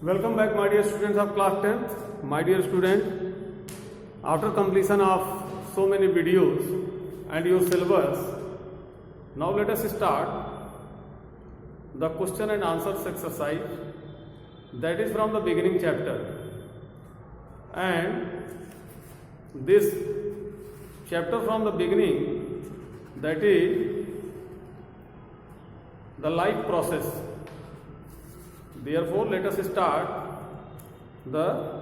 Welcome back, my dear students of class 10th. My dear student, after completion of so many videos and your syllabus, now let us start the question and answers exercise, that is from the beginning chapter. And this chapter from the beginning, that is the life process. Therefore, let us start the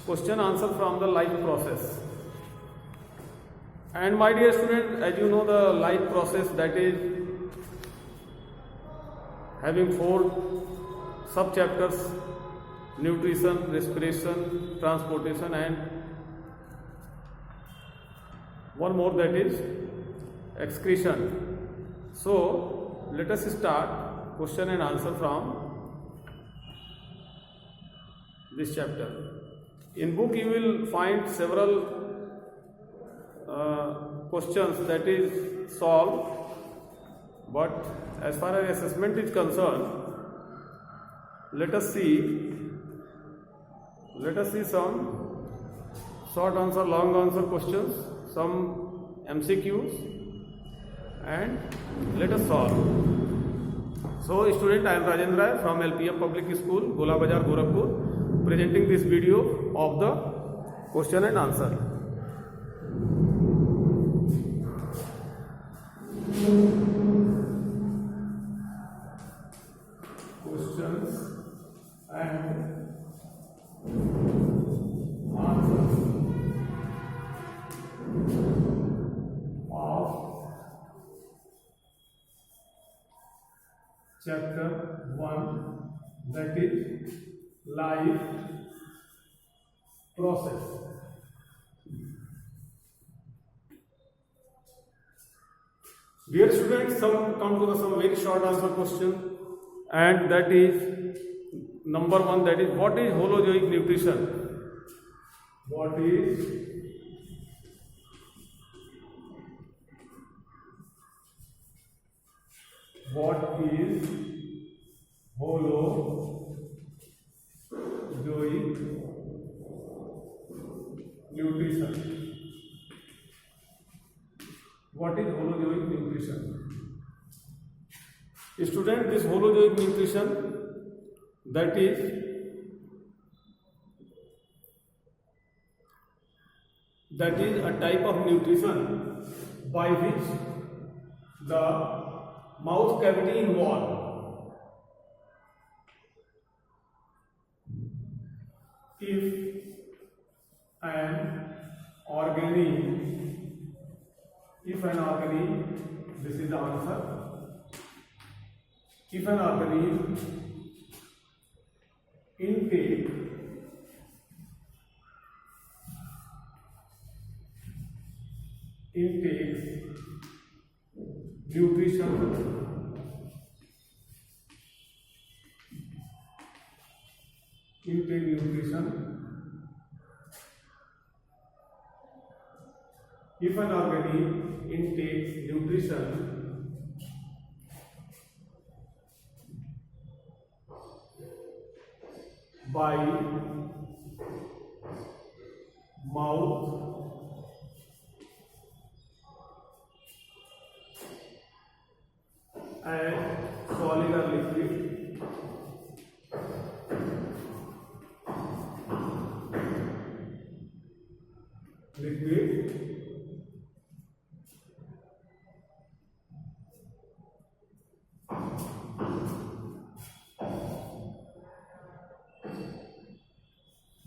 question answer from the life process. And my dear student, as you know, the life process, that is having 4 sub chapters: nutrition, respiration, transportation, and one more, that is excretion. So let us start question and answer from this chapter. In book you will find several questions that is solved, but as far as assessment is concerned, let us see some short answer, long answer questions, some MCQs, and let us solve. So student, I am Rajendra Rai from LPM Public School, Gola Bazar, Gorakhpur, presenting this video of the question and answer. Questions and answers of chapter 1, that is life process. Dear students, come to some very short answer question, and that is number 1, that is what is holozoic nutrition? What is holozoic nutrition? What is holozoic nutrition? Student, this holozoic nutrition, that is a type of nutrition by which the mouth cavity involved. If an organism, this is the answer. If an organism intake nutrition, if an organism intakes nutrition by mouth and solid or liquid,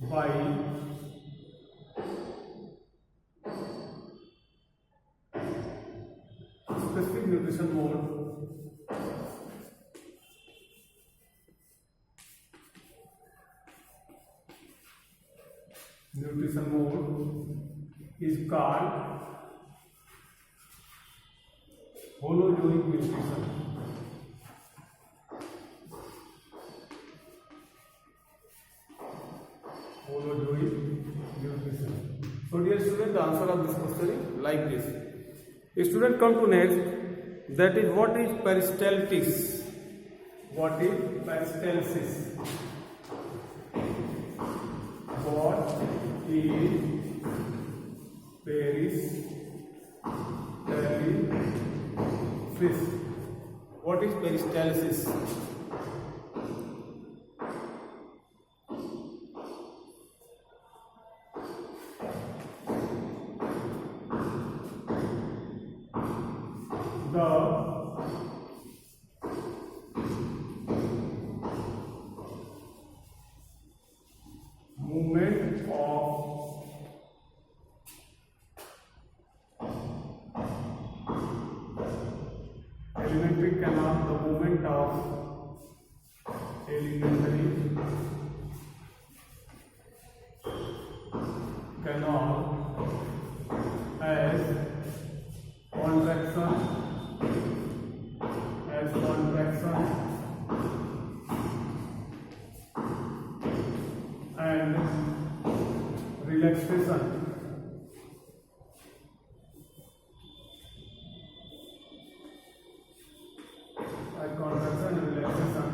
by specific nutrition mode, is called holozoic nutrition. So dear student, the answer of this question is like this. Student, come to next, that is what is peristalsis? What is peristalsis? What is peristalsis? What is peristalsis? The movement of alimentary canal, the movement of alimentary canal as contraction and relaxation. Contraction and relaxation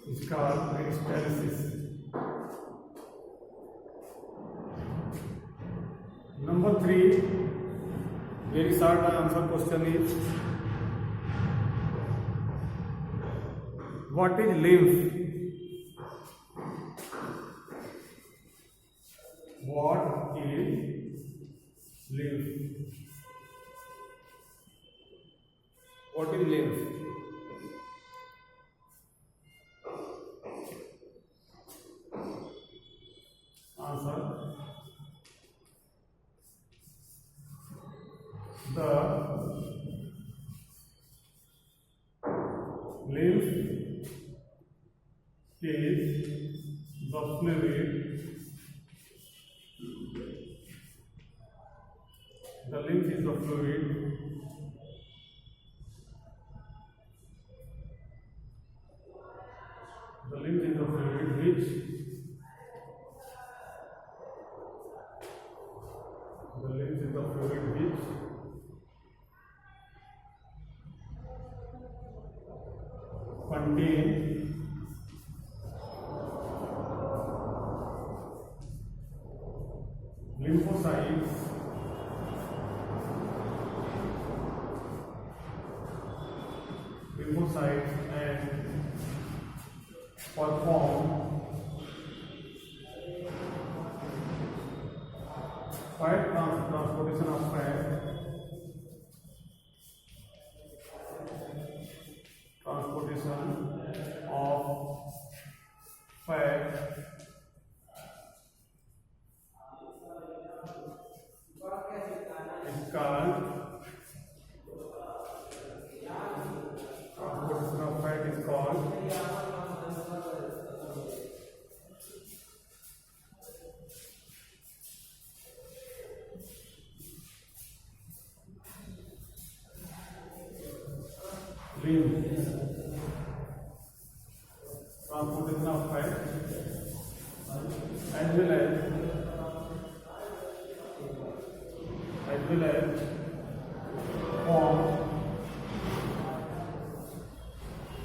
is called peristalsis. Number 3, very short answer question is, what is lymph? What is lymph? What is lymph? Answer. The lymph is the fluid. The lymph is the fluid which contain lymphocytes and perform fat transportation of fat, is called transportation of fat is called lymph. Transportation of fat as well as form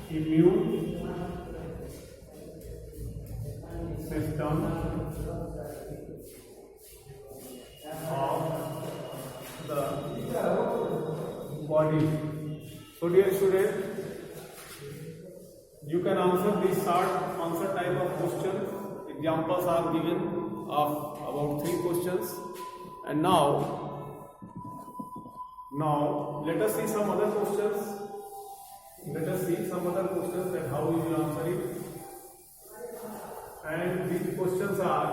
immune system of the body. So dear student, you can answer this short answer type of question. Examples are given of about 3 questions, and now let us see some other questions. Let us see some other questions and how you will answer it. And these questions are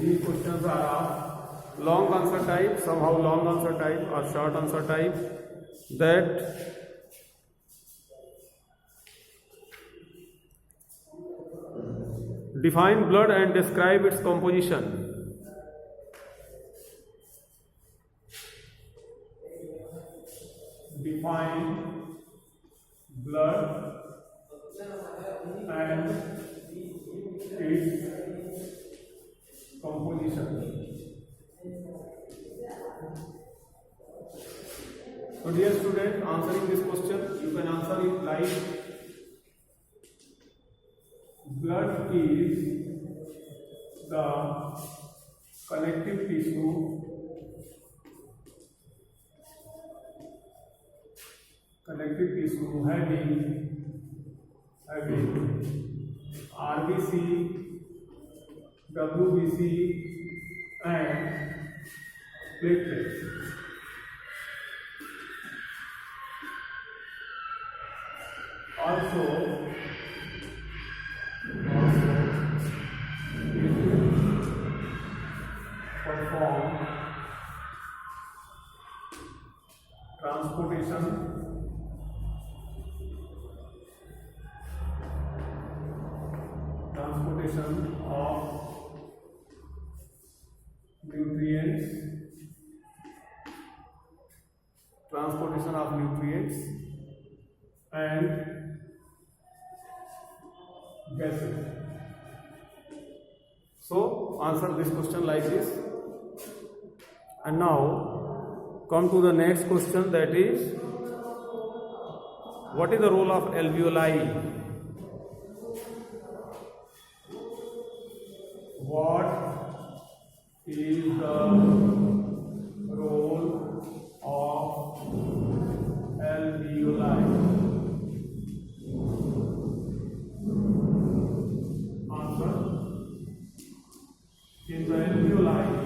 these questions are of long answer type, somehow long answer type or short answer type. That define blood and describe its composition. Define blood and its composition. So dear student, answering this question, you can answer it like blood is the connective tissue having RBC, WBC and platelets. Also perform transportation of nutrients and gases. So answer this question like this. And now come to the next question, that is, what is the role of alveoli? What is the role of alveoli? Answer: in the alveoli,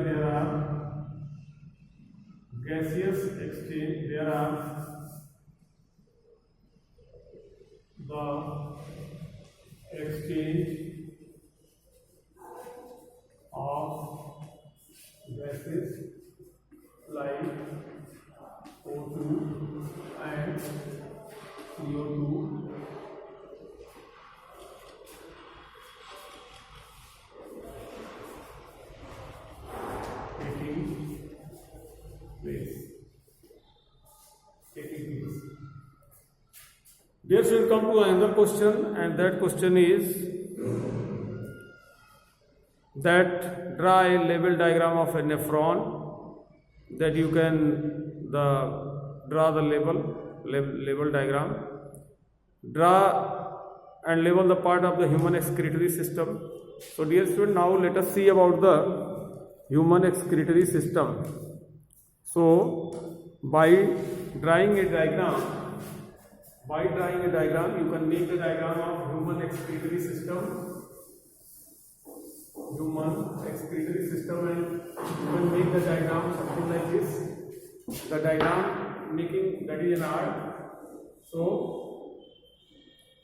there are gaseous exchange, there are the exchange of gases like O2 and CO2 taking place. Here we will come to another question, and that question is that draw a label diagram of a nephron, that you can draw the label diagram, draw and label the part of the human excretory system. So dear student, now let us see about the human excretory system. So by drawing a diagram, you can make the diagram of human excretory system. And you can make the diagram something like this. The diagram making, that is an art. So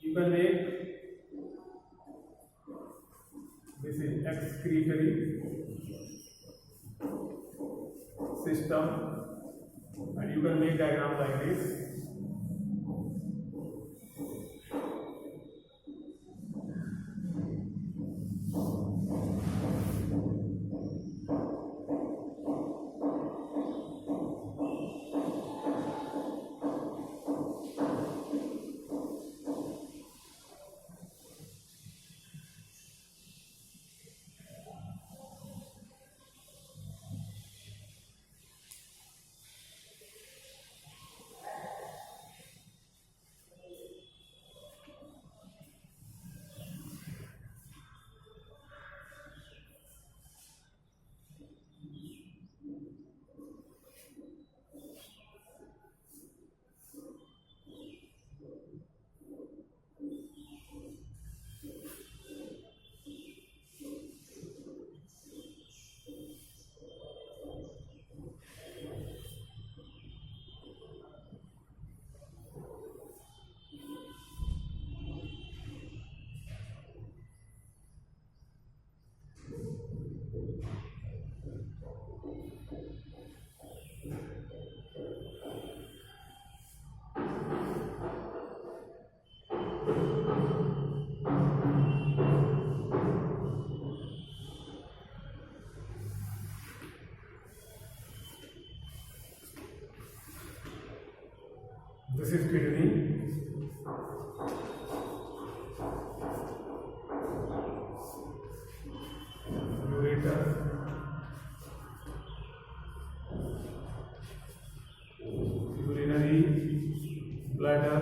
you can make, this is excretory system, and you can make diagram like this. This is kidney. Ureter. Urinary bladder.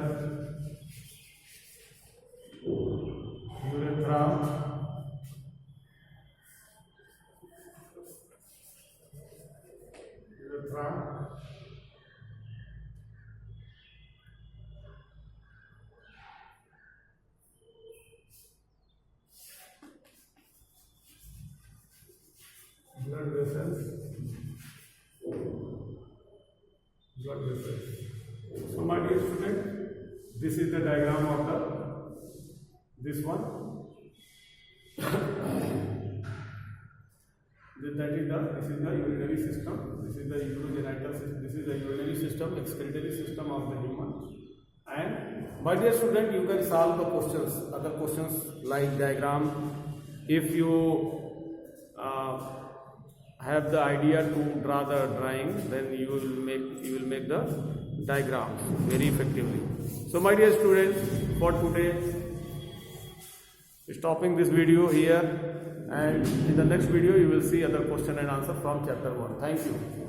Urethra. Urethra. Blood vessels. Blood vessels. So my dear student, this is the diagram of this one. This is the urinary system. This is the urogenital system. This is the urinary system, excretory system of the human. And my dear student, you can solve the questions, other questions like diagram. If you have the idea to draw the drawing, then you will make the diagrams very effectively. So my dear students, for today, stopping this video here, and in the next video you will see other question and answer from chapter 1. Thank you.